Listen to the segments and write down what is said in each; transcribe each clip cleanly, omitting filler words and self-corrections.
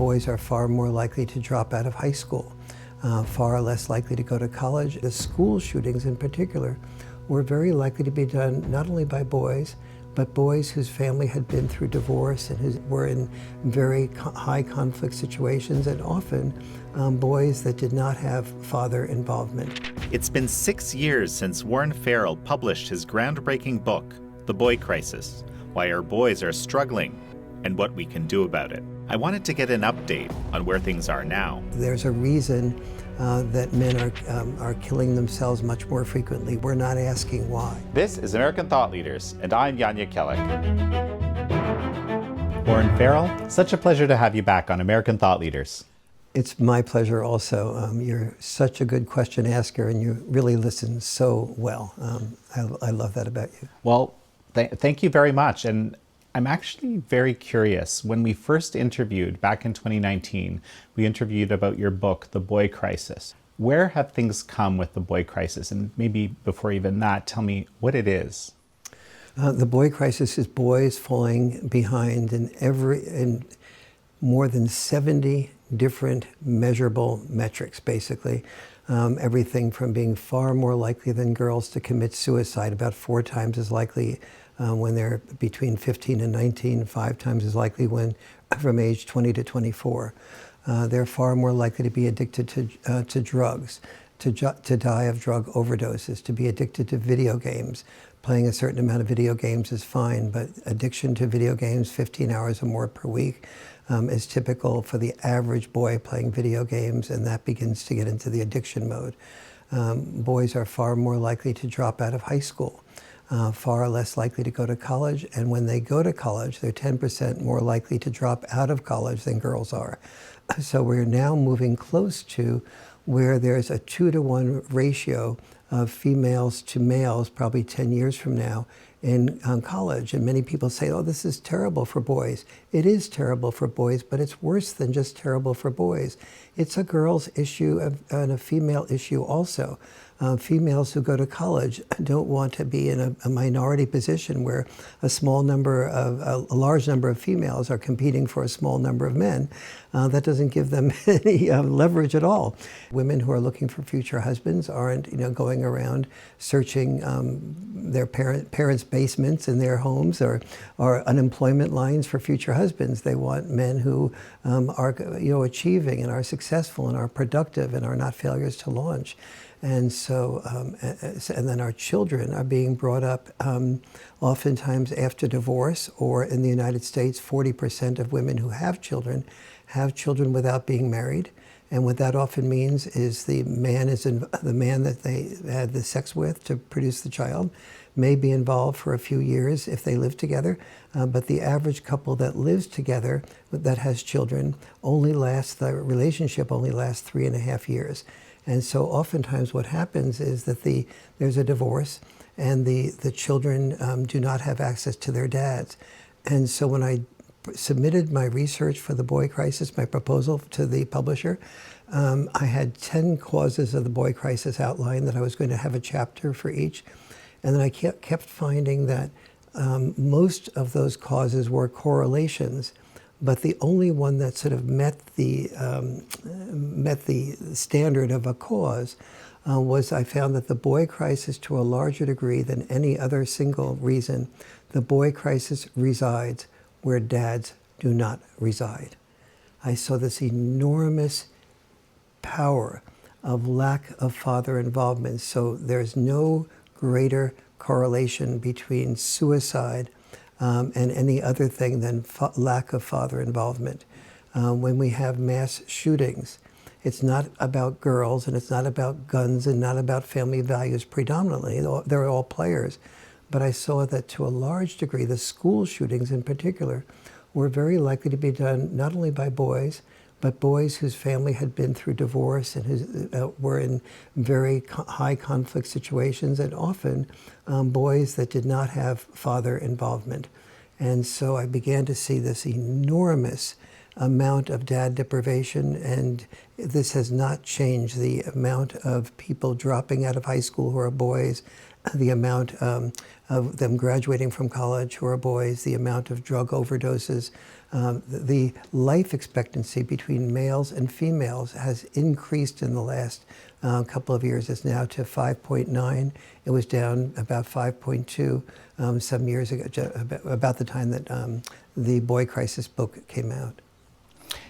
Boys are far more likely to drop out of high school, far less likely to go to college. The school shootings in particular were very likely to be done not only by boys, but boys whose family had been through divorce and who were in very high conflict situations, and often boys that did not have father involvement. It's been 6 years since Warren Farrell published his groundbreaking book, The Boy Crisis: Why Our Boys Are Struggling and What We Can Do About It. I wanted to get an update on where things are now. There's a reason that men are killing themselves much more frequently. We're not asking why. This is American Thought Leaders, and I'm Yanya Kellick. Warren Farrell, such a pleasure to have you back on American Thought Leaders. It's my pleasure also. You're such a good question asker, and you really listen so well. I love that about you. Well, thank you very much. And I'm actually very curious. When we first interviewed back in 2019, we interviewed about your book, The Boy Crisis. Where have things come with The Boy Crisis? And maybe before even that, tell me what it is. The Boy Crisis is boys falling behind in more than 70 different measurable metrics, basically. Everything from being far more likely than girls to commit suicide, about 4 times as likely when they're between 15 and 19, 5 times as likely when from age 20 to 24. They're far more likely to be addicted to drugs, to die of drug overdoses, to be addicted to video games. Playing a certain amount of video games is fine, but addiction to video games, 15 hours or more per week, is typical for the average boy playing video games, and that begins to get into the addiction mode. Boys are far more likely to drop out of high school, far less likely to go to college, and when they go to college, they're 10% more likely to drop out of college than girls are. So we're now moving close to where there's a 2-to-1 ratio of females to males, probably 10 years from now, in college. And many people say, oh, this is terrible for boys. It is terrible for boys, but it's worse than just terrible for boys. It's a girl's issue and a female issue also. Females who go to college don't want to be in a minority position where a large number of females are competing for a small number of men. That doesn't give them any leverage at all. Women who are looking for future husbands aren't, going around searching their parents' basements in their homes or unemployment lines for future husbands. They want men who are, achieving and are successful and are productive and are not failures to launch. And so, and then our children are being brought up oftentimes after divorce, or in the United States, 40% of women who have children without being married. And what that often means is the man that they had the sex with to produce the child may be involved for a few years if they live together, but the average couple that lives together that has children the relationship only lasts 3.5 years. And so oftentimes what happens is that there's a divorce and the children do not have access to their dads. And so when I submitted my research for The Boy Crisis, my proposal to the publisher, I had 10 causes of the boy crisis outlined that I was going to have a chapter for each. And then I kept finding that most of those causes were correlations, but the only one that sort of met the standard of a cause was I found that the boy crisis, to a larger degree than any other single reason, the boy crisis resides where dads do not reside. I saw this enormous power of lack of father involvement. So there's no greater correlation between suicide and any other thing than lack of father involvement. When we have mass shootings, it's not about girls and it's not about guns and not about family values predominantly. They're all players. But I saw that to a large degree, the school shootings in particular were very likely to be done not only by boys, but boys whose family had been through divorce and who were in very high conflict situations, and often boys that did not have father involvement. And so I began to see this enormous amount of dad deprivation, and this has not changed the amount of people dropping out of high school who are boys the amount of them graduating from college who are boys, the amount of drug overdoses, the life expectancy between males and females has increased in the last couple of years. It's now to 5.9. It was down about 5.2 some years ago, about the time that the Boy Crisis book came out.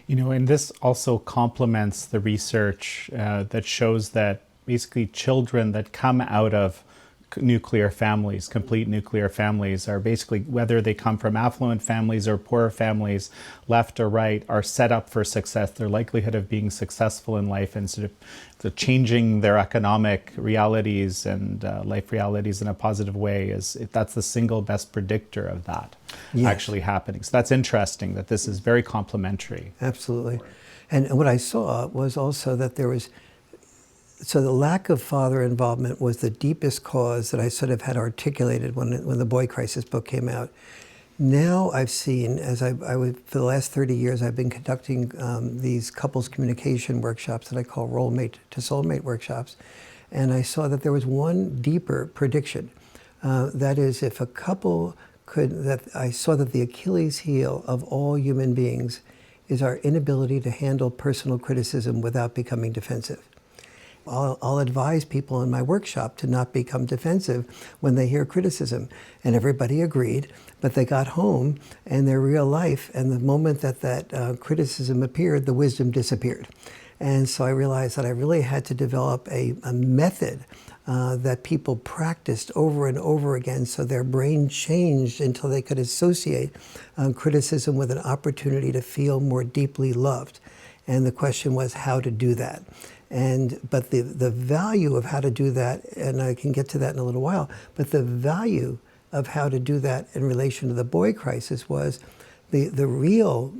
You know, and this also complements the research that shows that basically children that come out of nuclear families, complete nuclear families, are basically, whether they come from affluent families or poorer families, left or right, are set up for success. Their likelihood of being successful in life and sort of changing their economic realities and life realities in a positive way that's the single best predictor of that actually happening. So that's interesting that this is very complementary. Absolutely. And what I saw was also that so the lack of father involvement was the deepest cause that I sort of had articulated when the Boy Crisis book came out. Now I've seen, as for the last 30 years, I've been conducting these couples communication workshops that I call role-mate to soulmate workshops. And I saw that there was one deeper prediction. That is, if a couple I saw that the Achilles heel of all human beings is our inability to handle personal criticism without becoming defensive. I'll advise people in my workshop to not become defensive when they hear criticism. And everybody agreed, but they got home and their real life, and the moment that criticism appeared, the wisdom disappeared. And so I realized that I really had to develop a method that people practiced over and over again so their brain changed until they could associate criticism with an opportunity to feel more deeply loved. And the question was how to do that. But the value of how to do that, and I can get to that in a little while, but the value of how to do that in relation to the boy crisis was the real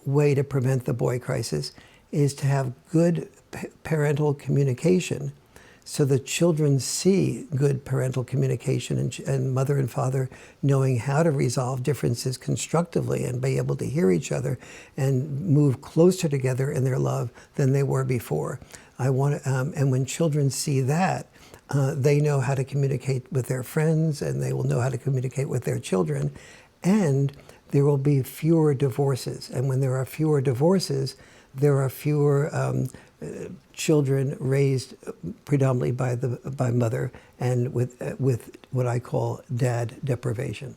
way to prevent the boy crisis is to have good parental communication so the children see good parental communication and mother and father knowing how to resolve differences constructively and be able to hear each other and move closer together in their love than they were before. And when children see that, they know how to communicate with their friends, and they will know how to communicate with their children, and there will be fewer divorces. And when there are fewer divorces, there are fewer children raised predominantly by mother and with what I call dad deprivation.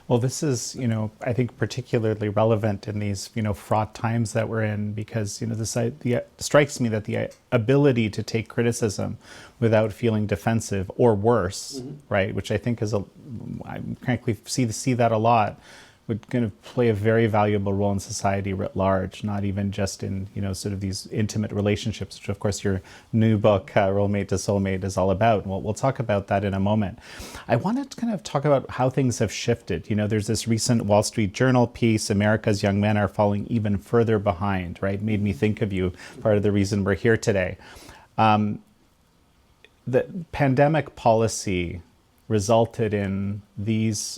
Well, this is, I think particularly relevant in these, fraught times that we're in, because, it strikes me that the ability to take criticism without feeling defensive or worse, right, which I think is I frankly see that a lot, would kind of play a very valuable role in society writ large, not even just in, sort of these intimate relationships, which of course your new book, Role-Mate to Soulmate, is all about. We'll talk about that in a moment. I wanted to kind of talk about how things have shifted. There's this recent Wall Street Journal piece, America's young men are falling even further behind, right? Made me think of you, part of the reason we're here today. The pandemic policy resulted in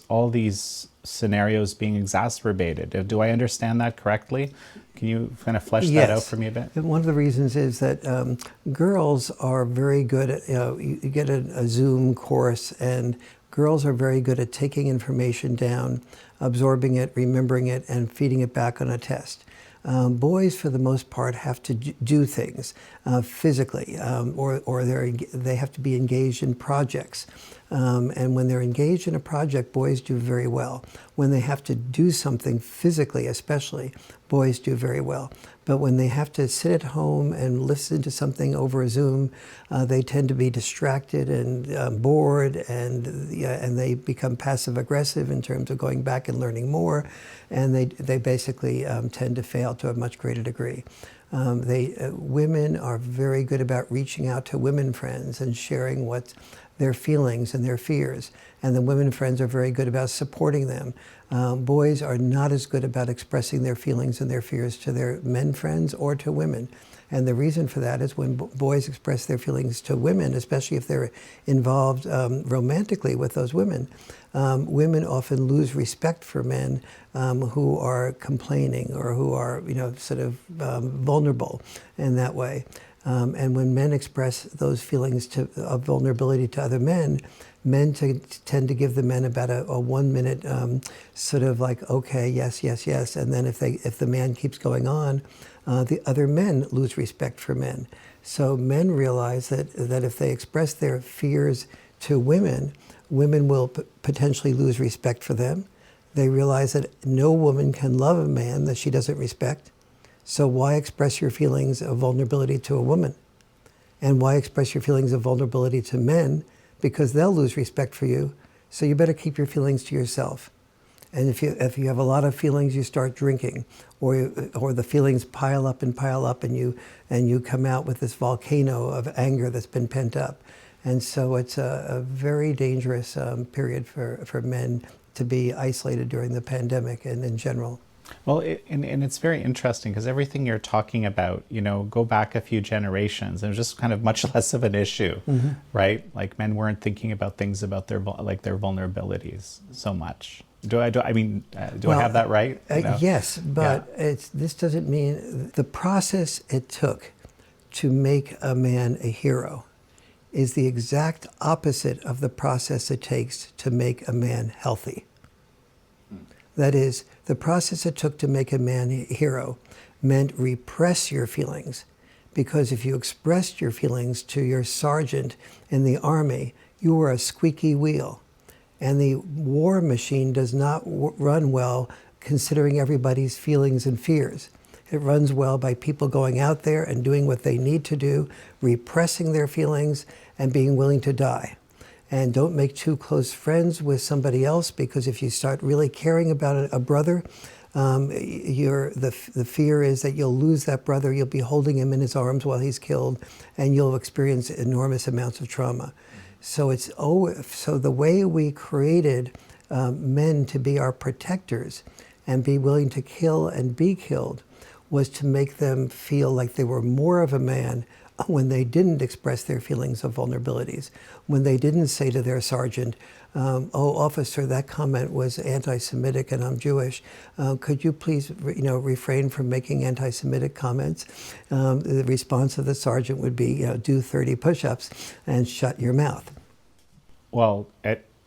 all these scenarios being exacerbated. Do I understand that correctly? Can you kind of flesh that out for me a bit? One of the reasons is that girls are very good at, you get a Zoom course, and girls are very good at taking information down, absorbing it, remembering it, and feeding it back on a test. Boys, for the most part, have to do things physically, or they have to be engaged in projects. And when they're engaged in a project, boys do very well. When they have to do something physically, especially, boys do very well. But when they have to sit at home and listen to something over Zoom, they tend to be distracted and bored, and they become passive aggressive in terms of going back and learning more, and they basically tend to fail to a much greater degree. Women are very good about reaching out to women friends and sharing what their feelings and their fears, and the women friends are very good about supporting them. Boys are not as good about expressing their feelings and their fears to their men friends or to women. And the reason for that is when boys express their feelings to women, especially if they're involved romantically with those women, women often lose respect for men who are complaining or who are, sort of vulnerable in that way. And when men express those feelings of vulnerability to other men, Men tend to give the men about a 1 minute sort of like, okay, yes, yes, yes. And then if the man keeps going on, the other men lose respect for men. So men realize that if they express their fears to women, women will potentially lose respect for them. They realize that no woman can love a man that she doesn't respect. So why express your feelings of vulnerability to a woman? And why express your feelings of vulnerability to men? Because they'll lose respect for you. So you better keep your feelings to yourself. And if you have a lot of feelings, you start drinking, or the feelings pile up, and you come out with this volcano of anger that's been pent up. And so it's a very dangerous period for men to be isolated during the pandemic and in general. Well, and it's very interesting because everything you're talking about, go back a few generations, it was just kind of much less of an issue, right? Like men weren't thinking about things about their vulnerabilities so much. Do I have that right? Yes, but this doesn't mean the process it took to make a man a hero is the exact opposite of the process it takes to make a man healthy. That is, the process it took to make a man a hero meant repress your feelings, because if you expressed your feelings to your sergeant in the army, you were a squeaky wheel. And the war machine does not run well considering everybody's feelings and fears. It runs well by people going out there and doing what they need to do, repressing their feelings, and being willing to die. And don't make too close friends with somebody else, because if you start really caring about a brother, the fear is that you'll lose that brother, you'll be holding him in his arms while he's killed, and you'll experience enormous amounts of trauma. So the way we created men to be our protectors and be willing to kill and be killed was to make them feel like they were more of a man when they didn't express their feelings of vulnerabilities, when they didn't say to their sergeant, oh, officer, that comment was anti-Semitic and I'm Jewish. Could you please refrain from making anti-Semitic comments? The response of the sergeant would be, do 30 push-ups and shut your mouth. Well,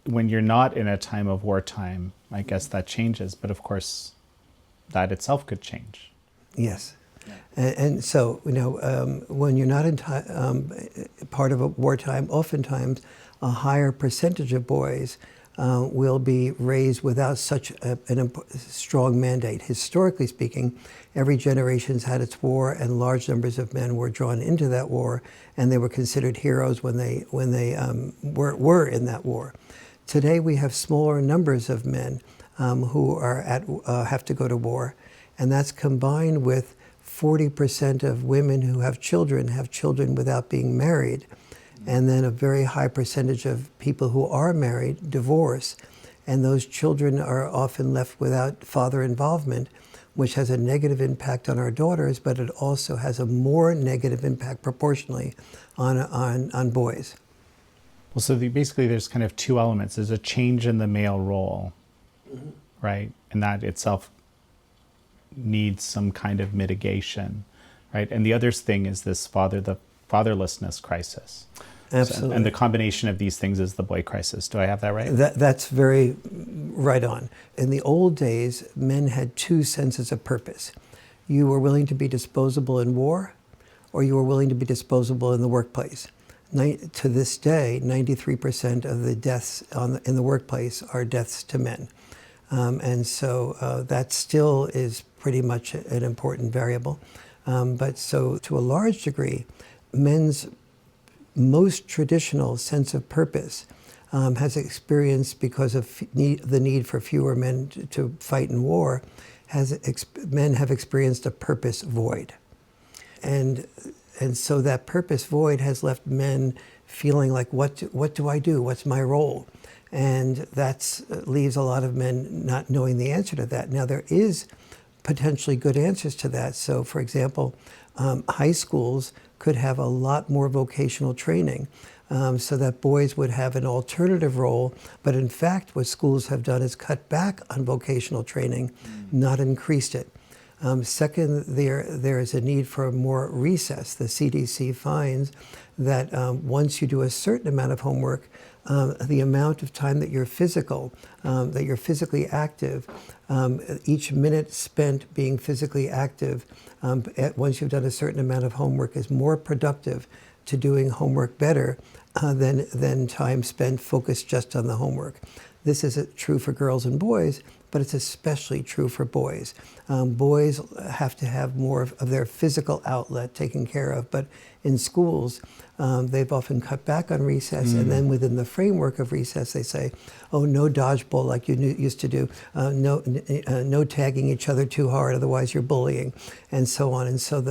when you're not in a time of wartime, I guess that changes. But of course, that itself could change. Yes. And so, when you're not in part of a wartime, oftentimes a higher percentage of boys will be raised without such a strong mandate. Historically speaking, every generation's had its war, and large numbers of men were drawn into that war, and they were considered heroes when they were in that war. Today, we have smaller numbers of men who have to go to war, and that's combined with 40% of women who have children without being married. And then a very high percentage of people who are married divorce. And those children are often left without father involvement, which has a negative impact on our daughters, but it also has a more negative impact proportionally on boys. Well, so basically there's kind of two elements. There's a change in the male role, right? And that itself needs some kind of mitigation, right? And the other thing is the fatherlessness crisis. Absolutely. So, and the combination of these things is the boy crisis. Do I have that right? That's very right on. In the old days, men had two senses of purpose. You were willing to be disposable in war, or you were willing to be disposable in the workplace. To this day, 93% of the deaths in the workplace are deaths to men. And so that still is pretty much an important variable. But so to a large degree, men's most traditional sense of purpose has experienced, because of the need for fewer men to fight in war, men have experienced a purpose void. And so that purpose void has left men feeling like, what do I do? What's my role? And that leaves a lot of men not knowing the answer to that. Now, there is potentially good answers to that. So, for example, high schools could have a lot more vocational training so that boys would have an alternative role. But in fact, what schools have done is cut back on vocational training, not increased it. Second, there is a need for more recess. The CDC finds that once you do a certain amount of homework, the amount of time that you're physically active, each minute spent being physically active, once you've done a certain amount of homework, is more productive to doing homework better than time spent focused just on the homework. This is true for girls and boys, but it's especially true for boys. Boys have to have more of their physical outlet taken care of, but in schools, they've often cut back on recess, and then within the framework of recess, they say, oh, no dodgeball like you used to do, no tagging each other too hard, otherwise you're bullying, and so on. And so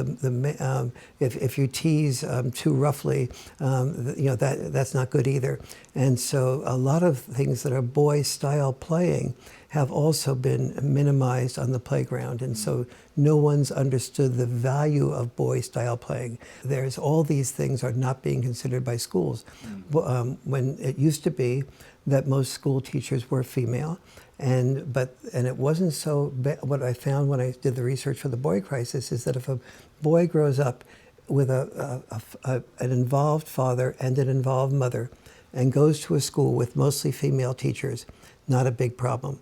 if you tease too roughly, that's not good either. And so a lot of things that are boy-style playing have also been minimized on the playground. And so no one's understood the value of boy-style playing. There's all these things are not being considered by schools. When it used to be that most school teachers were female, and it wasn't so bad. What I found when I did the research for the boy crisis is that if a boy grows up with an involved father and an involved mother and goes to a school with mostly female teachers, not a big problem.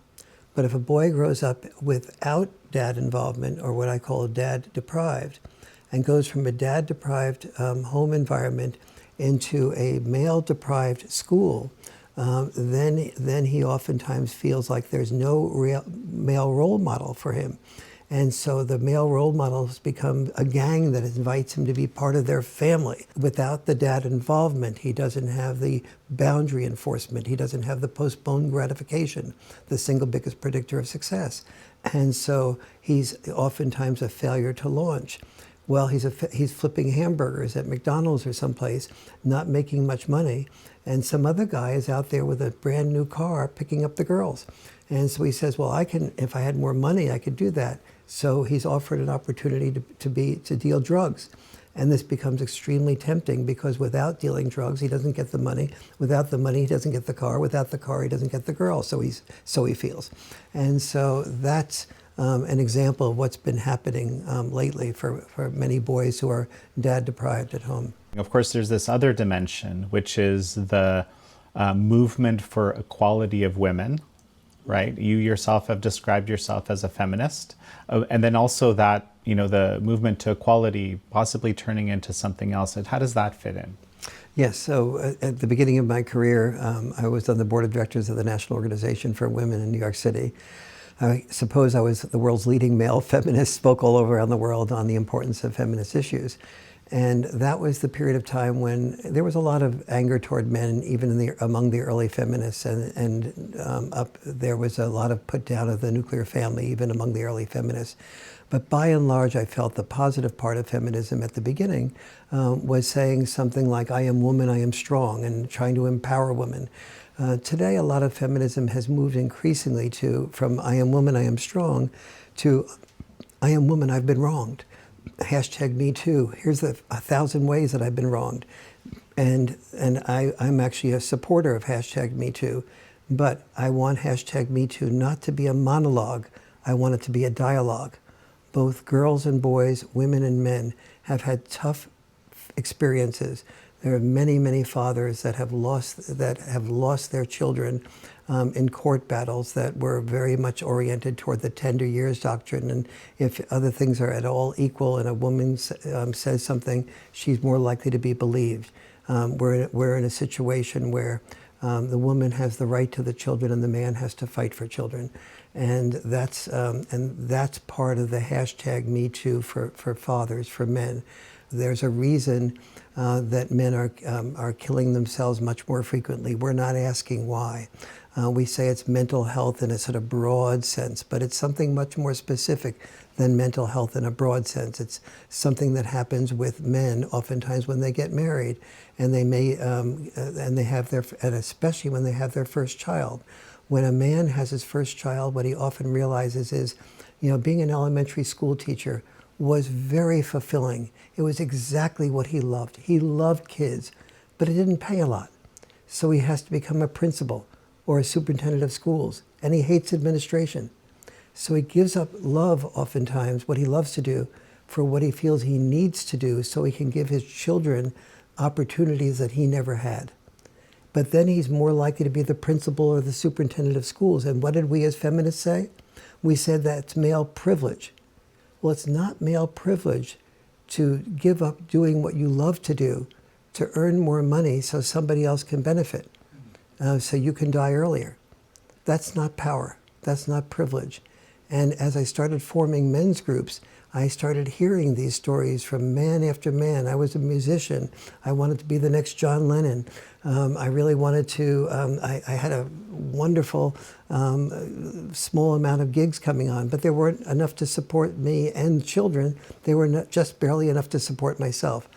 But if a boy grows up without dad involvement, or what I call dad-deprived, and goes from a dad-deprived home environment into a male-deprived school, then he oftentimes feels like there's no real male role model for him. And so the male role models become a gang that invites him to be part of their family. Without the dad involvement, he doesn't have the boundary enforcement. He doesn't have the postponed gratification, the single biggest predictor of success. And so he's oftentimes a failure to launch. Well, he's flipping hamburgers at McDonald's or someplace, not making much money, and some other guy is out there with a brand new car picking up the girls. And so he says, well, if I had more money, I could do that. So he's offered an opportunity to deal drugs. And this becomes extremely tempting because without dealing drugs, he doesn't get the money. Without the money, he doesn't get the car. Without the car, he doesn't get the girl. So he feels. And so that's an example of what's been happening lately for many boys who are dad-deprived at home. Of course, there's this other dimension, which is the movement for equality of women. Right? You yourself have described yourself as a feminist. And then also that, the movement to equality possibly turning into something else. And how does that fit in? Yes, so at the beginning of my career, I was on the board of directors of the National Organization for Women in New York City. I suppose I was the world's leading male feminist, spoke all over around the world on the importance of feminist issues. And that was the period of time when there was a lot of anger toward men, even among the early feminists, and there was a lot of put down of the nuclear family, even among the early feminists. But by and large, I felt the positive part of feminism at the beginning was saying something like, I am woman, I am strong, and trying to empower women. Today, a lot of feminism has moved increasingly from I am woman, I am strong, to I am woman, I've been wronged. #MeToo. Here's 1,000 ways that I've been wronged. And I'm actually a supporter of #MeToo. But I want #MeToo not to be a monologue. I want it to be a dialogue. Both girls and boys, women and men have had tough experiences. There are many, many fathers that have lost their children in court battles that were very much oriented toward the tender years doctrine. And if other things are at all equal and a woman says something, she's more likely to be believed. We're in a situation where the woman has the right to the children and the man has to fight for children. And that's part of the #MeToo for fathers, for men. There's a reason that men are killing themselves much more frequently. We're not asking why. We say it's mental health in a sort of broad sense, but it's something much more specific than mental health in a broad sense. It's something that happens with men oftentimes when they get married, and and especially when they have their first child. When a man has his first child, what he often realizes is, being an elementary school teacher was very fulfilling. It was exactly what he loved. He loved kids, but it didn't pay a lot. So he has to become a principal or a superintendent of schools, and he hates administration. So he gives up love, oftentimes, what he loves to do, for what he feels he needs to do so he can give his children opportunities that he never had. but then he's more likely to be the principal or the superintendent of schools. And what did we as feminists say? We said that's male privilege. Well, it's not male privilege to give up doing what you love to do to earn more money so somebody else can benefit, so you can die earlier. That's not power. That's not privilege. And as I started forming men's groups, I started hearing these stories from man after man. I was a musician. I wanted to be the next John Lennon. I really wanted to, I had a wonderful small amount of gigs coming on, but there weren't enough to support me and children. They were just barely enough to support myself.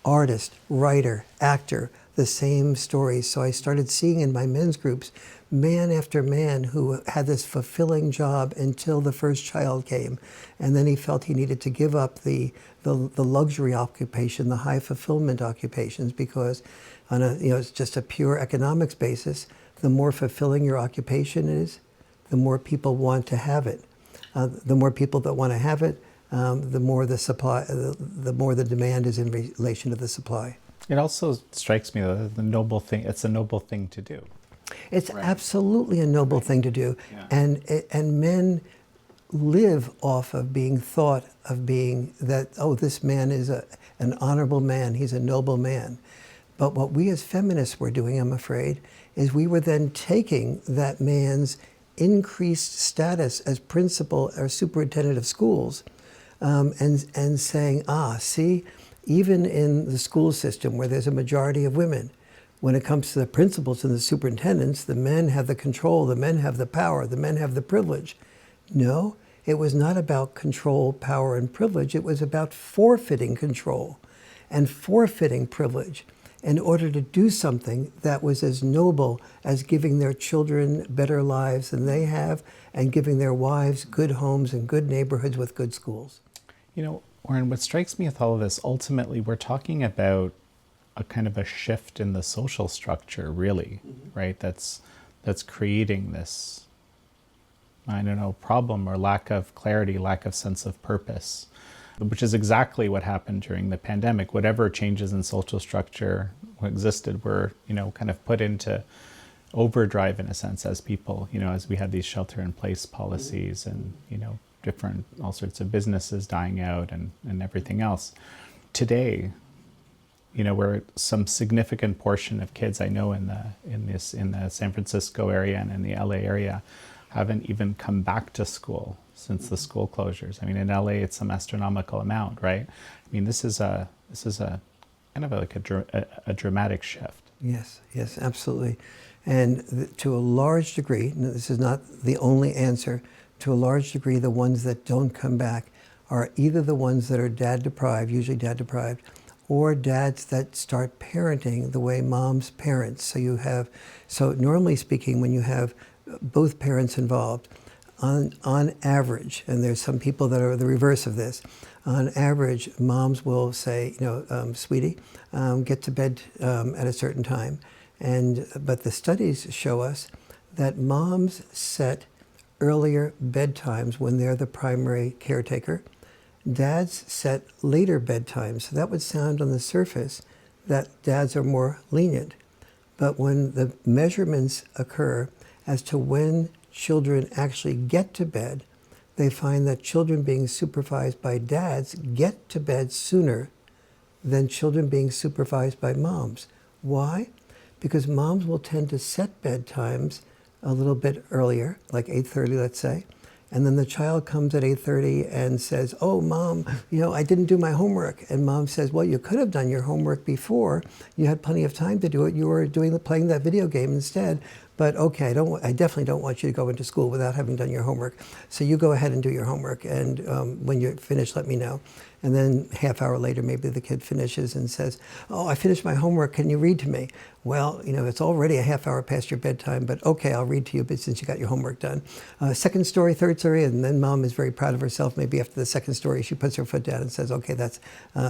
Artist, writer, actor, the same stories. So I started seeing in my men's groups man after man who had this fulfilling job until the first child came. And then he felt he needed to give up the luxury occupation, the high fulfillment occupations, because on a, it's just a pure economics basis, the more fulfilling your occupation is, the more people want to have it. The more people that want to have it, the more the supply, the more the demand is in relation to the supply. It also strikes me that the noble thing, it's a noble thing to do. It's absolutely a noble thing to do. Yeah. And men live off of being thought of being that, oh, this man is an honorable man, he's a noble man. But what we as feminists were doing, I'm afraid, is we were then taking that man's increased status as principal or superintendent of schools and saying, see, even in the school system where there's a majority of women, when it comes to the principals and the superintendents, the men have the control, the men have the power, the men have the privilege. No, it was not about control, power, and privilege. It was about forfeiting control and forfeiting privilege in order to do something that was as noble as giving their children better lives than they have and giving their wives good homes and good neighborhoods with good schools. You know, Warren, what strikes me with all of this, ultimately, we're talking about a kind of a shift in the social structure, really, right? That's creating this, I don't know, problem or lack of clarity, lack of sense of purpose, which is exactly what happened during the pandemic. Whatever changes in social structure existed were, kind of put into overdrive in a sense as people, as we had these shelter-in-place policies and, different, all sorts of businesses dying out and everything else. Today, where some significant portion of kids I know in the San Francisco area and in the LA area haven't even come back to school since the school closures. I mean, in LA, it's some astronomical amount, right? I mean, this is a kind of like a dramatic shift. Yes, absolutely. And to a large degree, this is not the only answer, to a large degree, the ones that don't come back are either the ones that are dad-deprived, usually dad-deprived, or dads that start parenting the way moms parent. So normally speaking, when you have both parents involved, on average, and there's some people that are the reverse of this, on average, moms will say, sweetie, get to bed at a certain time. But the studies show us that moms set earlier bedtimes when they're the primary caretaker. Dads set later bedtimes. So that would sound on the surface that dads are more lenient. But when the measurements occur as to when children actually get to bed, they find that children being supervised by dads get to bed sooner than children being supervised by moms. Why? Because moms will tend to set bedtimes a little bit earlier, like 8:30, let's say, and then the child comes at 8:30 and says, oh, Mom, I didn't do my homework. And Mom says, well, you could have done your homework before. You had plenty of time to do it. You were playing that video game instead. But okay, I definitely don't want you to go into school without having done your homework. So you go ahead and do your homework. And when you're finished, let me know. And then half hour later, maybe the kid finishes and says, oh, I finished my homework. Can you read to me? Well, it's already a half hour past your bedtime, but okay, I'll read to you, but since you got your homework done. Second story, third story, and then Mom is very proud of herself. Maybe after the second story, she puts her foot down and says, okay, that's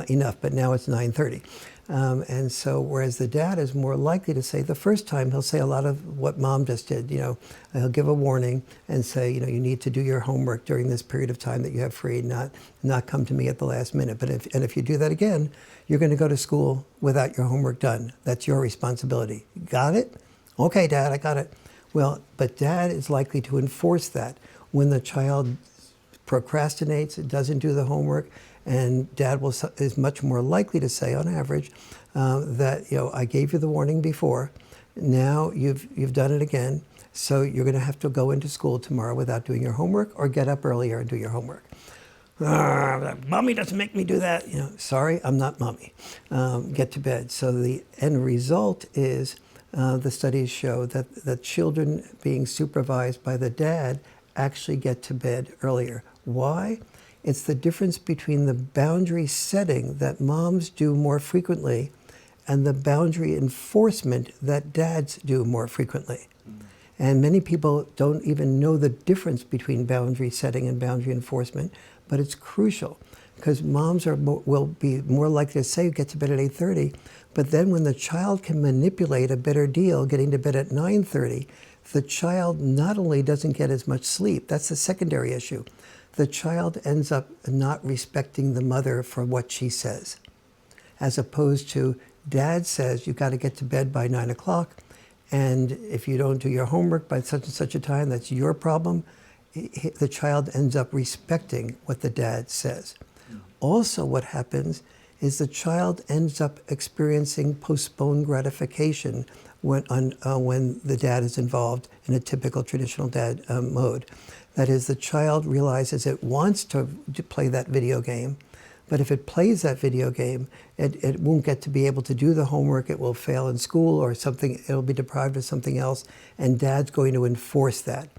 enough, but now it's 9:30. And so, whereas the dad is more likely to say, the first time he'll say a lot of what mom just did. He'll give a warning and say, you need to do your homework during this period of time that you have free, not come to me at the last minute. But if you do that again, you're going to go to school without your homework done. That's your responsibility. Got it? Okay, Dad, I got it. Well, but Dad is likely to enforce that when the child procrastinates, doesn't do the homework, and Dad is much more likely to say, on average, that I gave you the warning before. Now you've done it again, so you're going to have to go into school tomorrow without doing your homework, or get up earlier and do your homework. Mommy doesn't make me do that. Sorry, I'm not mommy. Get to bed. So the end result is the studies show that children being supervised by the dad actually get to bed earlier. Why? It's the difference between the boundary setting that moms do more frequently and the boundary enforcement that dads do more frequently. And many people don't even know the difference between boundary setting and boundary enforcement, but it's crucial because moms will be more likely to say get to bed at 8:30, but then when the child can manipulate a better deal, getting to bed at 9:30, the child not only doesn't get as much sleep, that's the secondary issue. The child ends up not respecting the mother for what she says, as opposed to dad says you got to get to bed by 9 o'clock, and if you don't do your homework by such and such a time, that's your problem. The child ends up respecting what the dad says. Also, what happens is the child ends up experiencing postponed gratification when the dad is involved in a typical traditional dad mode. That is, the child realizes it wants to play that video game, but if it plays that video game, it won't get to be able to do the homework, it will fail in school or something, it'll be deprived of something else, and dad's going to enforce that.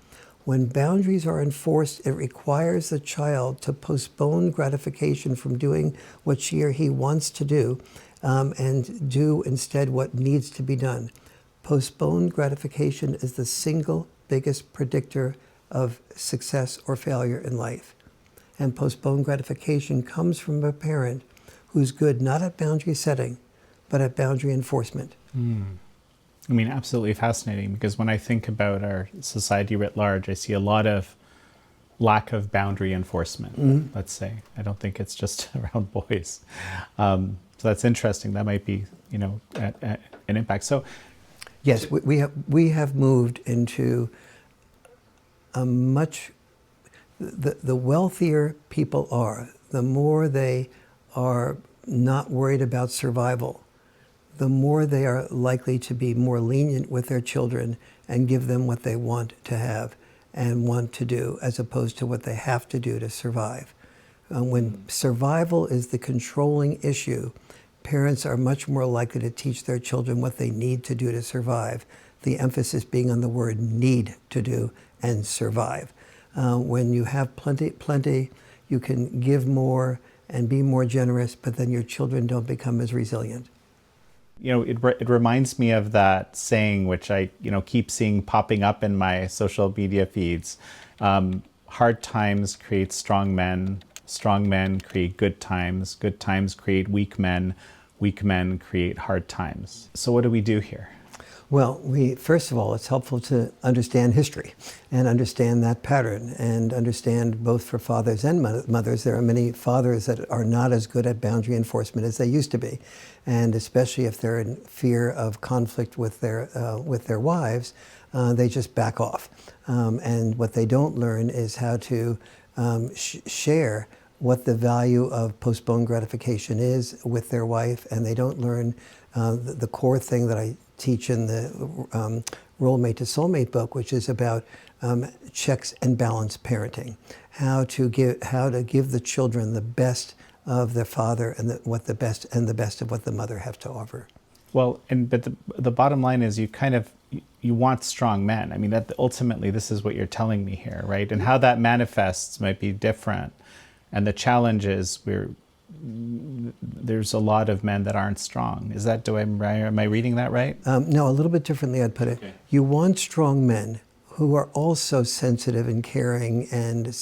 When boundaries are enforced, it requires the child to postpone gratification from doing what she or he wants to do and do instead what needs to be done. Postponed gratification is the single biggest predictor of success or failure in life. And postponed gratification comes from a parent who's good not at boundary setting, but at boundary enforcement. I mean, absolutely fascinating, because when I think about our society writ large, I see a lot of lack of boundary enforcement, let's say. I don't think it's just around boys. So that's interesting. That might be, an impact. So, yes, we have moved into a much, the wealthier people are, the more they are not worried about survival, the more they are likely to be more lenient with their children and give them what they want to have and want to do, as opposed to what they have to do to survive. When survival is the controlling issue, parents are much more likely to teach their children what they need to do to survive, the emphasis being on the word need to do and survive. When you have plenty, you can give more and be more generous, but then your children don't become as resilient. It reminds me of that saying, which I, keep seeing popping up in my social media feeds. Hard times create strong men create good times create weak men create hard times. So what do we do here? Well, first of all, it's helpful to understand history and understand that pattern and understand both for fathers and mothers. There are many fathers that are not as good at boundary enforcement as they used to be. And especially if they're in fear of conflict with their wives, they just back off. And what they don't learn is how to share what the value of postponed gratification is with their wife, and they don't learn the core thing that I teach in the Role Mate to Soulmate book, which is about checks and balance parenting, how to give the children the best of their father and the best of what the mother have to offer. Well, but the bottom line is you want strong men. I mean, that ultimately this is what you're telling me here, right? And how that manifests might be different. And the challenge is there's a lot of men that aren't strong. Am I reading that right? No, a little bit differently I'd put it. Okay. You want strong men who are also sensitive and caring and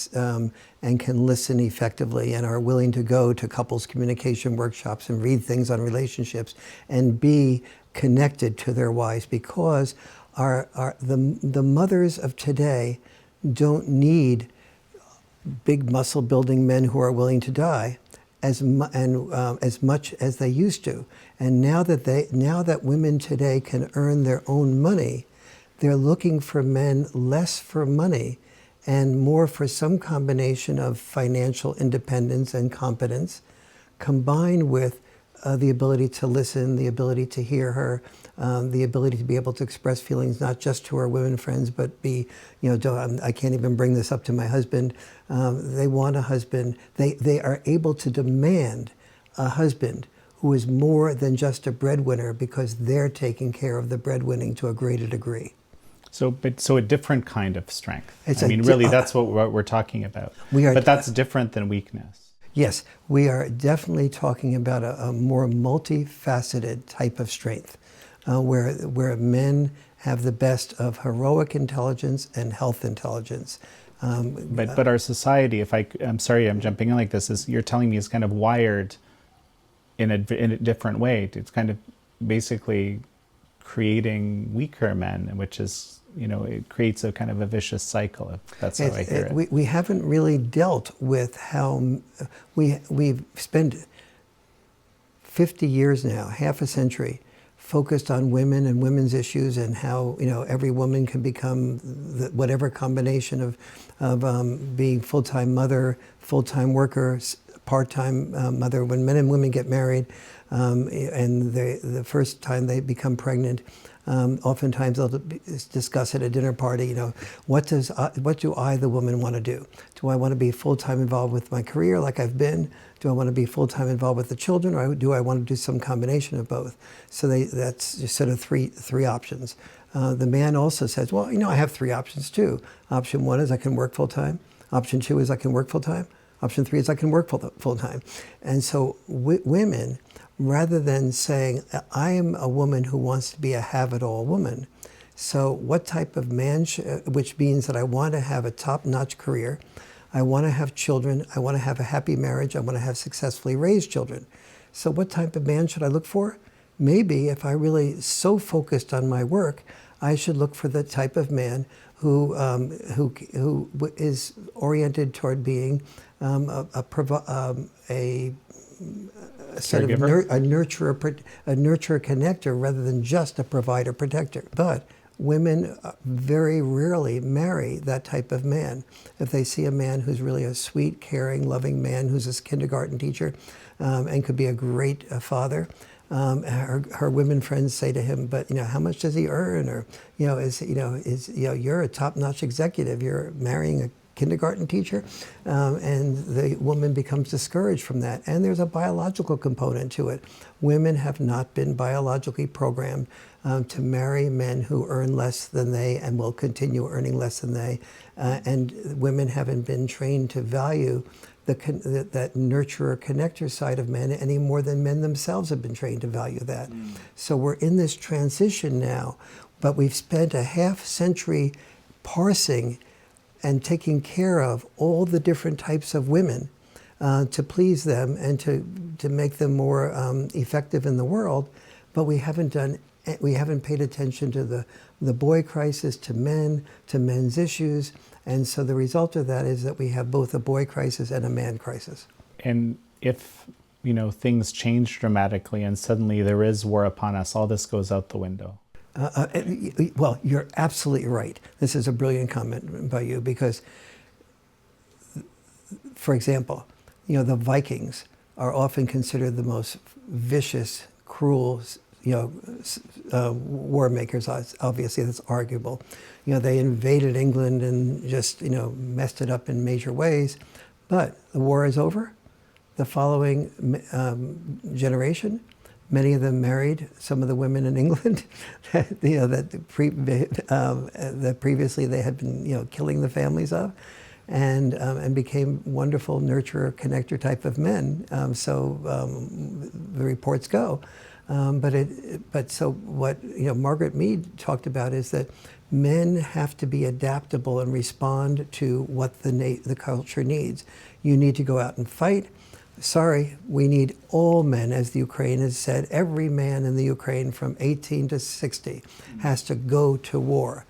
and can listen effectively and are willing to go to couples communication workshops and read things on relationships and be connected to their wives, because the mothers of today don't need big muscle building men who are willing to die as much as they used to. And now that women today can earn their own money, they're looking for men less for money and more for some combination of financial independence and competence, combined with the ability to listen, the ability to hear her, the ability to be able to express feelings not just to her women friends, but be, I can't even bring this up to my husband. They want a husband. They are able to demand a husband who is more than just a breadwinner, because they're taking care of the breadwinning to a greater degree. So a different kind of strength. It's really, that's what we're talking about. But that's different than weakness. Yes, we are definitely talking about a more multifaceted type of strength, where men have the best of heroic intelligence and health intelligence. But our society, I'm sorry, I'm jumping in like this, is you're telling me is kind of wired in a different way. It's kind of basically creating weaker men, which is, it creates a kind of a vicious cycle, if that's how I hear it. We haven't really dealt with how we've spent 50 years now, half a century, focused on women and women's issues, and how every woman can become whatever combination of being full-time mother, full-time worker, part-time mother. When men and women get married, and the first time they become pregnant, oftentimes they'll discuss at a dinner party, what do I, the woman, want to do? Do I want to be full-time involved with my career like I've been? Do I want to be full-time involved with the children, or do I want to do some combination of both? So that's just sort of three options. The man also says, well, I have three options too. Option one is I can work full-time. Option two is I can work full-time. Option three is I can work full-time. And so women, rather than saying, I am a woman who wants to be a have-it-all woman, so what type of man, which means that I want to have a top-notch career, I want to have children, I want to have a happy marriage, I want to have successfully raised children. So what type of man should I look for? Maybe if I really so focused on my work, I should look for the type of man who is oriented toward being a sort of a nurturer connector rather than just a provider protector. But women very rarely marry that type of man. If they see a man who's really a sweet, caring, loving man who's a kindergarten teacher and could be a great father, her women friends say to him, but how much does he earn? Or you're a top-notch executive, you're marrying a kindergarten teacher, and the woman becomes discouraged from that. And there's a biological component to it. Women have not been biologically programmed to marry men who earn less than they and will continue earning less than they. And women haven't been trained to value that nurturer connector side of men any more than men themselves have been trained to value that. So we're in this transition now, but we've spent a half century parsing and taking care of all the different types of women to please them and to make them more effective in the world. But we haven't paid attention to the boy crisis, to men's issues. And so the result of that is that we have both a boy crisis and a man crisis. And if things change dramatically and suddenly there is war upon us, all this goes out the window. Well, you're absolutely right. This is a brilliant comment by you, because, for example, the Vikings are often considered the most vicious, cruel, war makers. Obviously, that's arguable. They invaded England and just, messed it up in major ways. But the war is over. The following generation, many of them married some of the women in England that previously they had been killing the families of, and became wonderful nurturer connector type of men. The reports go. But so what Margaret Mead talked about is that Men have to be adaptable and respond to what the culture needs. You need to go out and fight. Sorry, we need all men, as the Ukraine has said. Every man in the Ukraine from 18 to 60 has to go to war.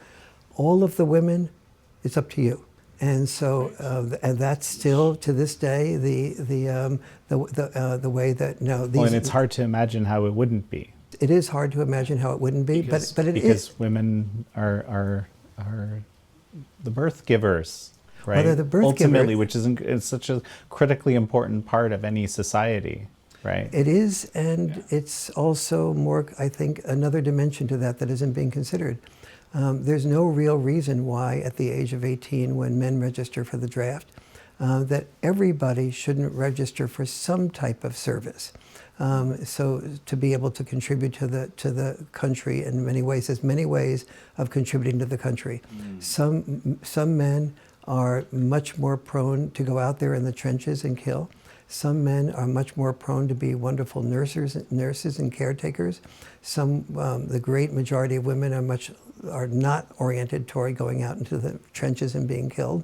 All of the women, it's up to you. And so, and that's still to this day the way that Well, and it's hard to imagine how it wouldn't be. It is hard to imagine how it wouldn't be, but it is. Because women are the birth givers, right? Well, they're the birth Ultimately, giver. which is such a critically important part of any society, right? It is, and it's also more, I think, another dimension to that isn't being considered. There's no real reason why at the age of 18, when men register for the draft, that everybody shouldn't register for some type of service. So to be able to contribute to the country in many ways, there's many ways of contributing to the country. Some men are much more prone to go out there in the trenches and kill. Some men are much more prone to be wonderful nurses and caretakers. The great majority of women are not oriented toward going out into the trenches and being killed.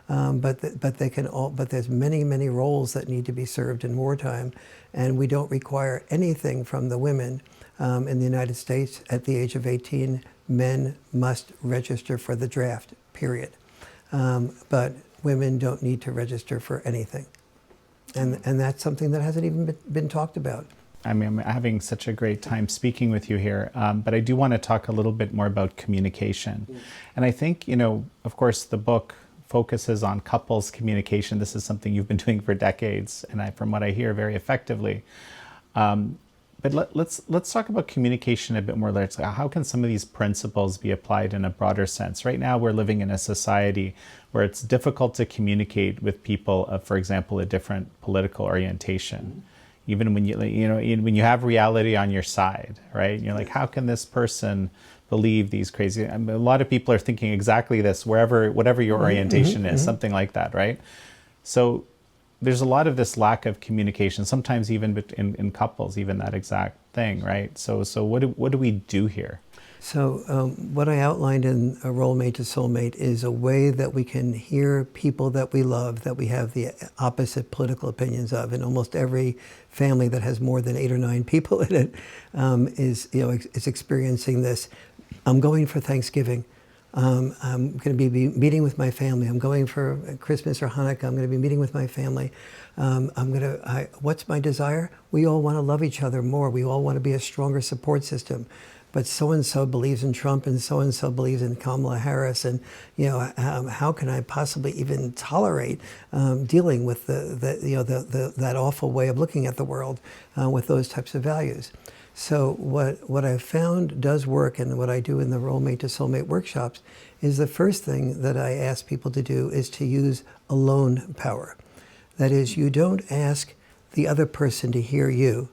But there's many roles that need to be served in wartime, and we don't require anything from the women in the United States. At the age of 18, men must register for the draft, period. But women don't need to register for anything, and that's something that hasn't even been talked about. I mean, I'm having such a great time speaking with you here, but I do want to talk a little bit more about communication. And I think, of course, the book focuses on couples communication. This is something you've been doing for decades, and from what I hear, very effectively. But let's talk about communication a bit more. How can some of these principles be applied in a broader sense? Right now, we're living in a society where it's difficult to communicate with people of, for example, a different political orientation. Even when when you have reality on your side, right? You're like, how can this person believe these crazy? I mean, a lot of people are thinking exactly this, whatever your orientation is, something like that, right? So there's a lot of this lack of communication, sometimes even in couples, even that exact thing, right? So what do we do here? So what I outlined in A Role Made to Soulmate is a way that we can hear people that we love, that we have the opposite political opinions of. In almost every family that has more than 8 or 9 people in it is experiencing this. I'm going for Thanksgiving. I'm going to be meeting with my family. I'm going for Christmas or Hanukkah. I'm going to be meeting with my family. What's my desire? We all want to love each other more. We all want to be a stronger support system. But so-and-so believes in Trump and so-and-so believes in Kamala Harris. And, how can I possibly even tolerate dealing with that awful way of looking at the world with those types of values? So what I've found does work, and what I do in the Role Made to Soulmate workshops, is the first thing that I ask people to do is to use alone power. That is, you don't ask the other person to hear you.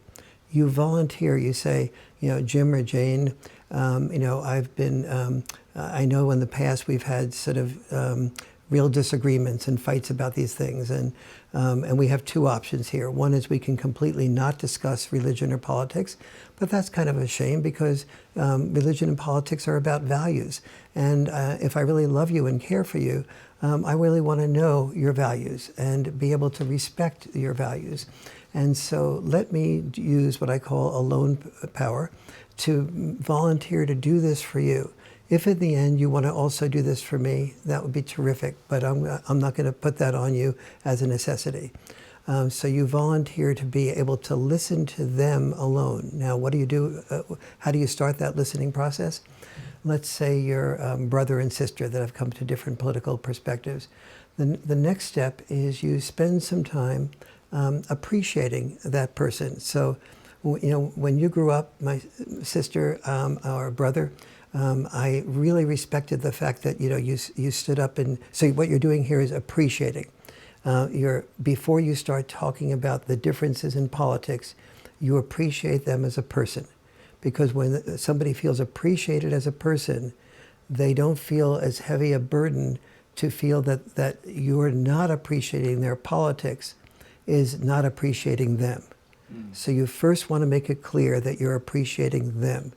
You volunteer. You say, Jim or Jane, I've been, I know in the past we've had sort of real disagreements and fights about these things, and we have 2 options here. One is we can completely not discuss religion or politics, but that's kind of a shame because religion and politics are about values. And if I really love you and care for you, I really want to know your values and be able to respect your values. And so let me use what I call alone power to volunteer to do this for you. If in the end you want to also do this for me, that would be terrific, but I'm not going to put that on you as a necessity. So you volunteer to be able to listen to them alone. Now, what do you do? How do you start that listening process? Let's say you're brother and sister that have come to different political perspectives. The next step is you spend some time appreciating that person. So, when you grew up, my sister or brother, I really respected the fact that you stood up, and so what you're doing here is appreciating. Before you start talking about the differences in politics, you appreciate them as a person, because when somebody feels appreciated as a person, they don't feel as heavy a burden to feel that you're not appreciating their politics is not appreciating them. So you first want to make it clear that you're appreciating them.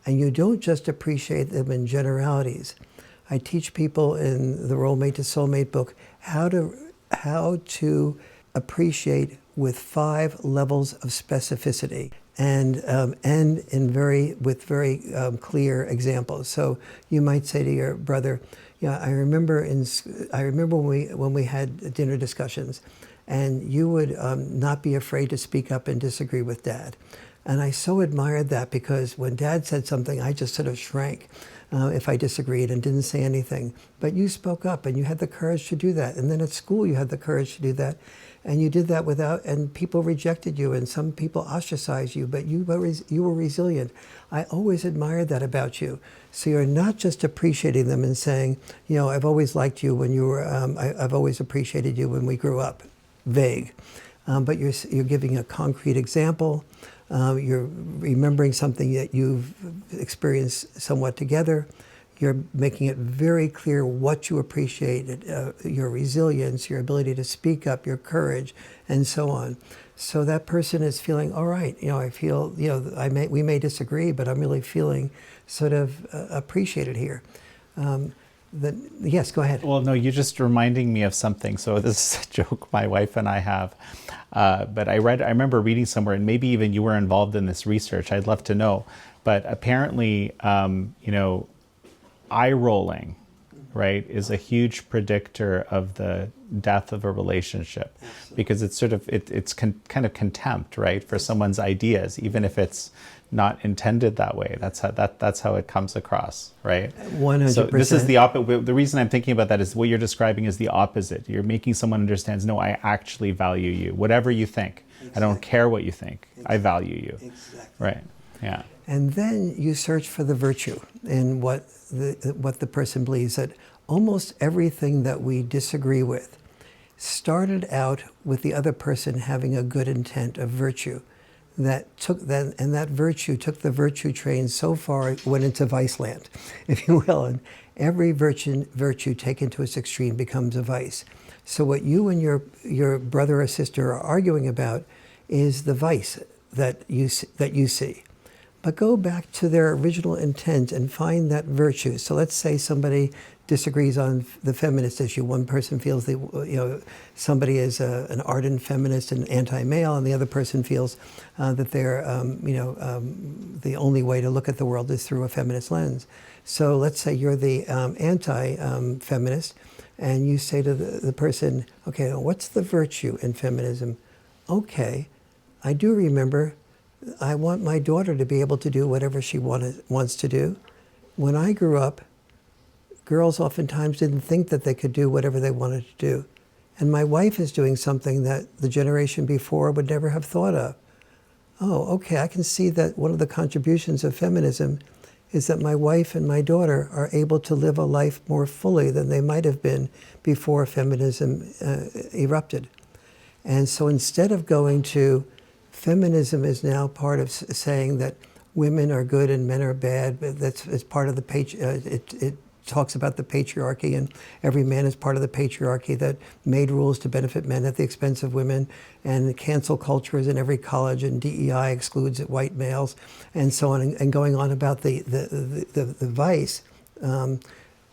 And you don't just appreciate them in generalities. I teach people in the Role Mate to Soulmate book how to appreciate with 5 levels of specificity and with very clear examples. So you might say to your brother, "Yeah, I remember when we had dinner discussions, and you would not be afraid to speak up and disagree with Dad." And I so admired that, because when Dad said something, I just sort of shrank if I disagreed and didn't say anything. But you spoke up, and you had the courage to do that. And then at school, you had the courage to do that. And you did that and people rejected you, and some people ostracized you, but you were resilient. I always admired that about you. So you're not just appreciating them and saying, I've always liked you when you were, I've always appreciated you when we grew up. Vague. But you're giving a concrete example. You're remembering something that you've experienced somewhat together. You're making it very clear what you appreciate, your resilience, your ability to speak up, your courage, and so on. So that person is feeling, all right, I feel, we may disagree, but I'm really feeling sort of appreciated here. Yes, go ahead. Well, no, you're just reminding me of something. So this is a joke my wife and I have. But I remember reading somewhere, and maybe even you were involved in this research, I'd love to know. But apparently, eye rolling, right, is a huge predictor of the death of a relationship. Absolutely. Because it's sort of, it's kind of contempt, right, for someone's ideas, even if it's not intended that way. That's how it comes across, right? 100%. So this is the opposite. The reason I'm thinking about that is what you're describing is the opposite. You're making someone understand, no, I actually value you. Whatever you think, exactly. I don't care what you think. Exactly. I value you. Exactly. Right. Yeah. And then you search for the virtue in what the person believes. That almost everything that we disagree with started out with the other person having a good intent of virtue. That virtue took the virtue train so far it went into vice land, if you will. And every virtue taken to its extreme becomes a vice. So what you and your brother or sister are arguing about is the vice that you see. But go back to their original intent and find that virtue. So let's say somebody disagrees on the feminist issue. One person feels somebody is an ardent feminist and anti-male, and the other person feels that they're the only way to look at the world is through a feminist lens. So let's say you're the anti-feminist, and you say to the person, okay, what's the virtue in feminism? Okay, I do remember I want my daughter to be able to do whatever she wants to do. When I grew up, girls oftentimes didn't think that they could do whatever they wanted to do. And my wife is doing something that the generation before would never have thought of. Oh, okay, I can see that one of the contributions of feminism is that my wife and my daughter are able to live a life more fully than they might have been before feminism erupted. And so instead of going to feminism is now part of saying that women are good and men are bad. It's part of the it talks about the patriarchy, and every man is part of the patriarchy that made rules to benefit men at the expense of women. And cancel culture is in every college, and DEI excludes white males, and so on, and going on about the vice.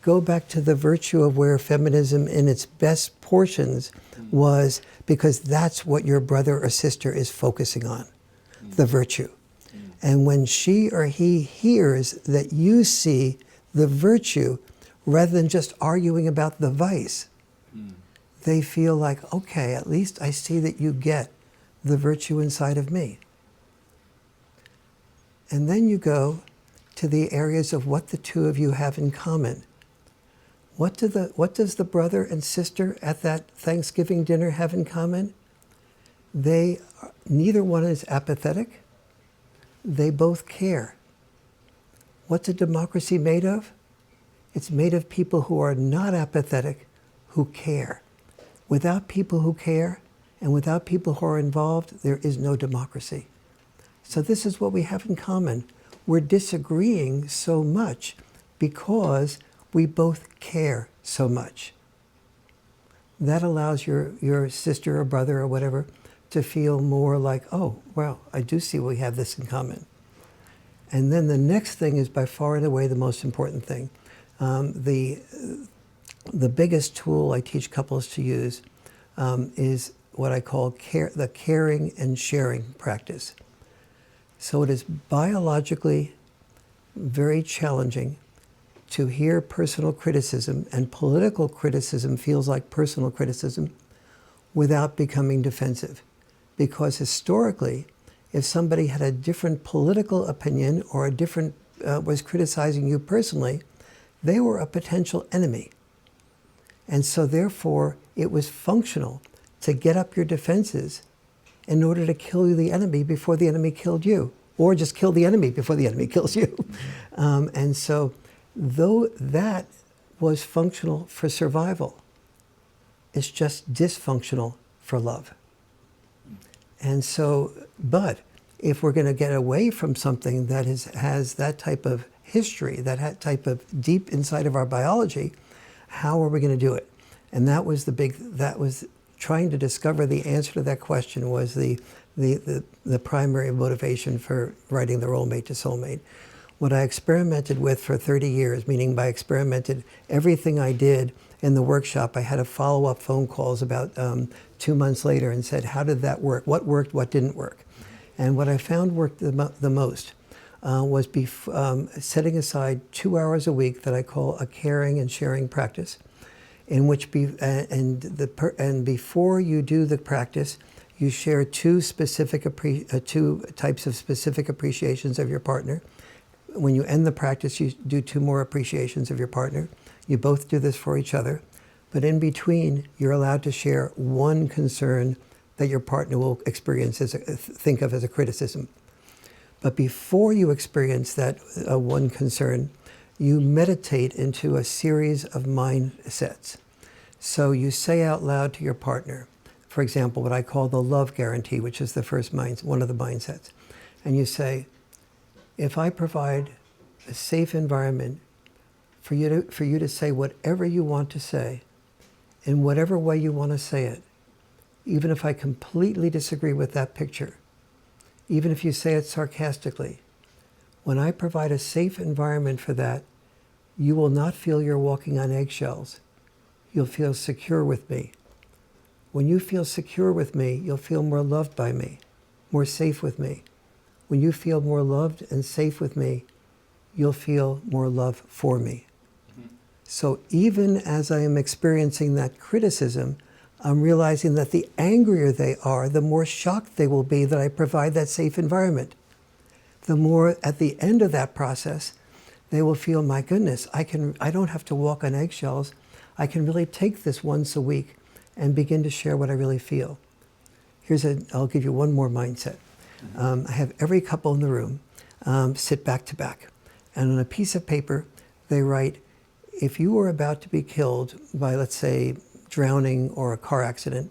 Go back to the virtue of where feminism in its best portions was, because that's what your brother or sister is focusing on, the virtue. And when she or he hears that you see the virtue rather than just arguing about the vice, they feel like, okay, at least I see that you get the virtue inside of me. And then you go to the areas of what the two of you have in common. What does the brother and sister at that Thanksgiving dinner have in common? Neither one is apathetic. They both care. What's a democracy made of? It's made of people who are not apathetic, who care. Without people who care and without people who are involved, there is no democracy. So this is what we have in common. We're disagreeing so much because we both care so much. That allows your sister or brother or whatever to feel more like, oh, well, I do see we have this in common. And then the next thing is by far and away the most important thing. The biggest tool I teach couples to use is what I call the caring and sharing practice. So it is biologically very challenging to hear personal criticism, and political criticism feels like personal criticism, without becoming defensive. Because historically, if somebody had a different political opinion or a different was criticizing you personally, they were a potential enemy. And so therefore, it was functional to get up your defenses in order to kill the enemy before the enemy killed you, or just kill the enemy before the enemy kills you. And so, though that was functional for survival, it's just dysfunctional for love. And so, but if we're going to get away from something that has that type of history, that type of deep inside of our biology, how are we going to do it? And that was trying to discover the answer to that question was the primary motivation for writing The Role-Mate to Soulmate. What I experimented with for 30 years, meaning by experimented, everything I did in the workshop, I had a follow-up phone calls about 2 months later and said, how did that work? What worked, what didn't work? And what I found worked the most was setting aside 2 hours a week that I call a caring and sharing practice, in which before you do the practice, you share two types of specific appreciations of your partner. When you end the practice, you do 2 more appreciations of your partner. You both do this for each other, but in between, you're allowed to share one concern that your partner will think of as a criticism. But before you experience that one concern, you meditate into a series of mindsets. So you say out loud to your partner, for example, what I call the love guarantee, which is one of the mindsets. And you say, if I provide a safe environment for you to say whatever you want to say, in whatever way you want to say it, even if I completely disagree with that picture, even if you say it sarcastically, when I provide a safe environment for that, you will not feel you're walking on eggshells. You'll feel secure with me. When you feel secure with me, you'll feel more loved by me, more safe with me. When you feel more loved and safe with me, you'll feel more love for me. So even as I am experiencing that criticism, I'm realizing that the angrier they are, the more shocked they will be that I provide that safe environment. The more at the end of that process, they will feel, my goodness, I don't have to walk on eggshells. I can really take this once a week and begin to share what I really feel. I'll give you one more mindset. I have every couple in the room sit back to back. And on a piece of paper, they write, if you were about to be killed by, let's say, drowning or a car accident,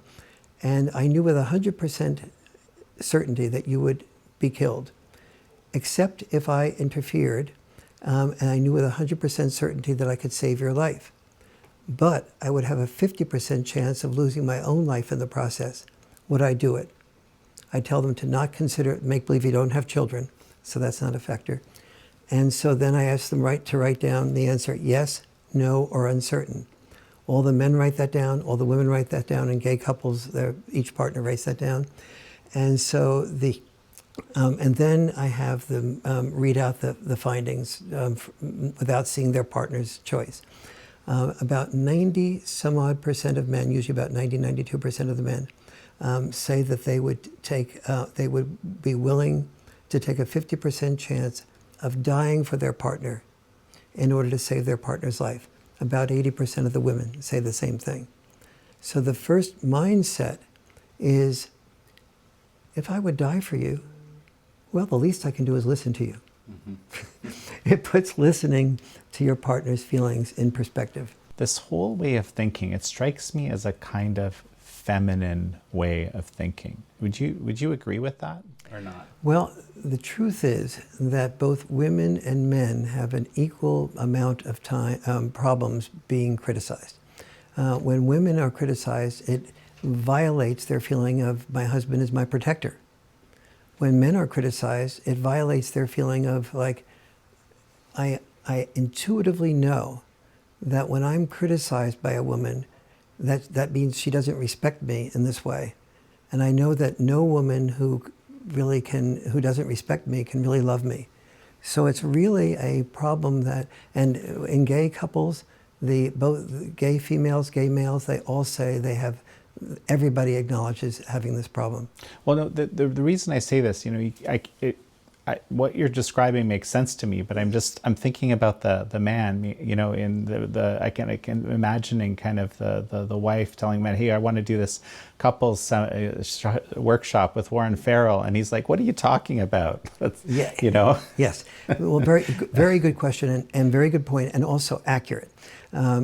and I knew with 100% certainty that you would be killed, except if I interfered, and I knew with 100% certainty that I could save your life. But I would have a 50% chance of losing my own life in the process. Would I do it? I tell them to not consider, make believe you don't have children, so that's not a factor. And so then I ask them to write down the answer, yes, no, or uncertain. All the men write that down, all the women write that down, and gay couples, each partner writes that down. And so and then I have them read out the findings without seeing their partner's choice. About 90 some odd percent of men, usually about 92% of the men, say that they would be willing to take a 50% chance of dying for their partner in order to save their partner's life. About 80% of the women say the same thing. So the first mindset is, if I would die for you, well, the least I can do is listen to you. Mm-hmm. It puts listening to your partner's feelings in perspective. This whole way of thinking, it strikes me as a kind of feminine way of thinking. Would you agree with that or not? Well, the truth is that both women and men have an equal amount of problems being criticized. When women are criticized, it violates their feeling of my husband is my protector. when men are criticized, it violates their feeling of like, I intuitively know that when I'm criticized by a woman, that means she doesn't respect me in this way. And I know that no woman who doesn't respect me can really love me. So it's really a problem that, and in gay couples, both gay females, gay males, they all say everybody acknowledges having this problem. Well, no, the reason I say this, what you're describing makes sense to me, but I'm thinking about the man, in I can imagining kind of the wife telling men, hey, I want to do this couples workshop with Warren Farrell, and he's like, what are you talking about? Yeah. Yes. Well, very good question and very good point, and also accurate. I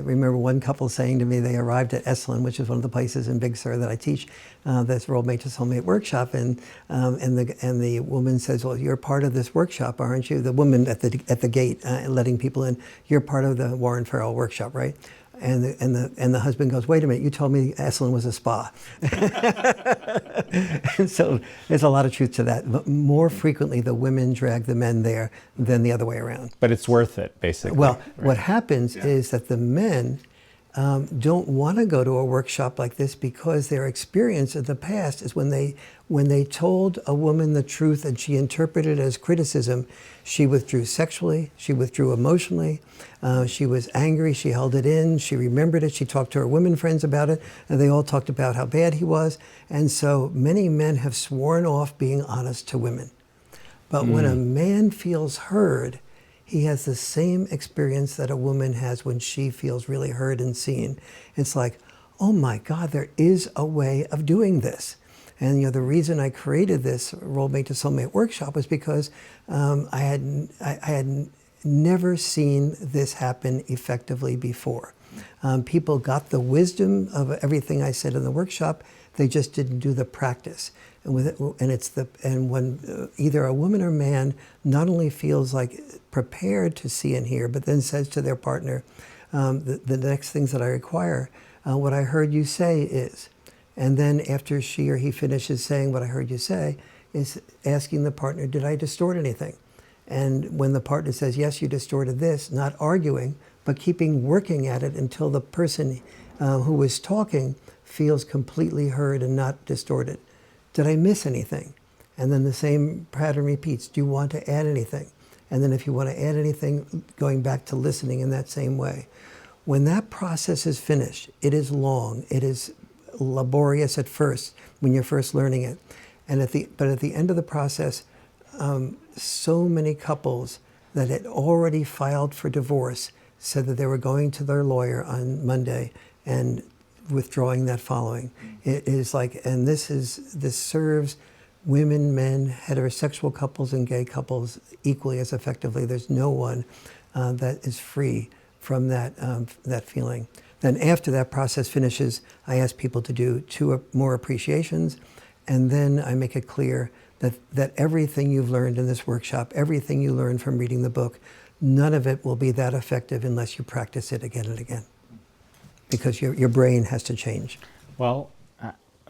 remember one couple saying to me they arrived at Esalen, which is one of the places in Big Sur that I teach this Role Mate to Soulmate workshop, and the woman says, "Well, you're part of this workshop, aren't you?" The woman at the gate letting people in. You're part of the Warren Farrell workshop, right? And the husband goes, "Wait a minute! You told me Esalen was a spa." And so there's a lot of truth to that. But more frequently, the women drag the men there than the other way around. But it's worth it, basically. Well, right? What happens is that the men don't want to go to a workshop like this because their experience of the past is when they told a woman the truth and she interpreted it as criticism, she withdrew sexually, she withdrew emotionally, she was angry, she held it in, she remembered it, she talked to her women friends about it, and they all talked about how bad he was. And so many men have sworn off being honest to women. But when a man feels heard, he has the same experience that a woman has when she feels really heard and seen. It's like, oh my God, there is a way of doing this. And the reason I created this Role Mate to Soulmate workshop was because I had never seen this happen effectively before. People got the wisdom of everything I said in the workshop, they just didn't do the practice. And when either a woman or man not only feels like prepared to see and hear, but then says to their partner, the next things that I require, what I heard you say is, and then after she or he finishes saying what I heard you say, is asking the partner, did I distort anything? And when the partner says, yes, you distorted this, not arguing, but working at it until the person who was talking feels completely heard and not distorted. Did I miss anything? And then the same pattern repeats. Do you want to add anything? And then if you want to add anything, going back to listening in that same way. When that process is finished, it is long. It is laborious at first when you're first learning it. But at the end of the process, so many couples that had already filed for divorce said that they were going to their lawyer on Monday and withdrawing that following. It is like, and this serves women, men, heterosexual couples and gay couples equally as effectively. There's no one that is free from that feeling. Then after that process finishes, I ask people to do 2 more appreciations, and then I make it clear that everything you've learned in this workshop, everything you learned from reading the book, none of it will be that effective unless you practice it again and again. Because your brain has to change. Well,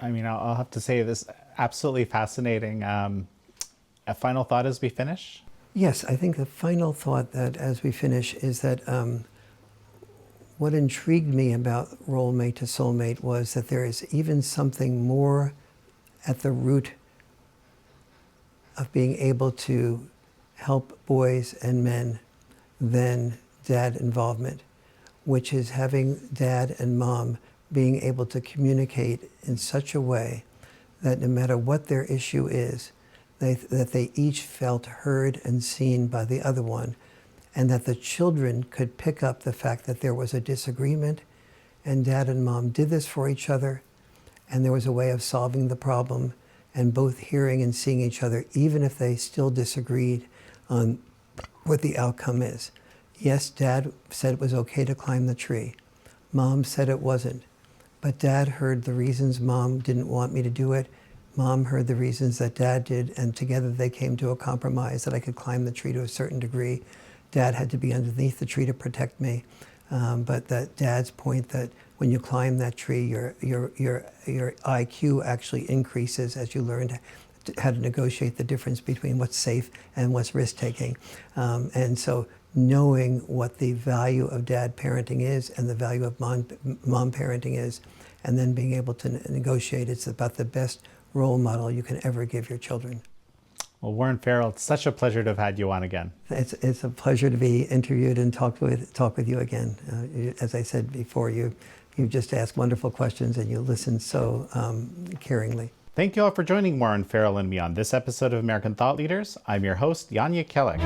I'll have to say this absolutely fascinating. A final thought as we finish? Yes, I think the final thought that as we finish is that what intrigued me about Role Mate to Soulmate was that there is even something more at the root of being able to help boys and men than dad involvement, which is having dad and mom being able to communicate in such a way that no matter what their issue is, that they each felt heard and seen by the other one, and that the children could pick up the fact that there was a disagreement, and dad and mom did this for each other, and there was a way of solving the problem, and both hearing and seeing each other, even if they still disagreed on what the outcome is. Yes, dad said it was okay to climb the tree. Mom said it wasn't. But dad heard the reasons mom didn't want me to do it. Mom heard the reasons that dad did, and together they came to a compromise that I could climb the tree to a certain degree. Dad had to be underneath the tree to protect me. But that dad's point that when you climb that tree, your IQ actually increases as you learn how to negotiate the difference between what's safe and what's risk-taking. And so knowing what the value of dad parenting is and the value of mom parenting is, and then being able to negotiate, it's about the best role model you can ever give your children. Well, Warren Farrell, it's such a pleasure to have had you on again. It's a pleasure to be interviewed and talk with you again. As I said before, you just ask wonderful questions and you listen so caringly. Thank you all for joining Warren Farrell and me on this episode of American Thought Leaders. I'm your host, Yanya Kellick.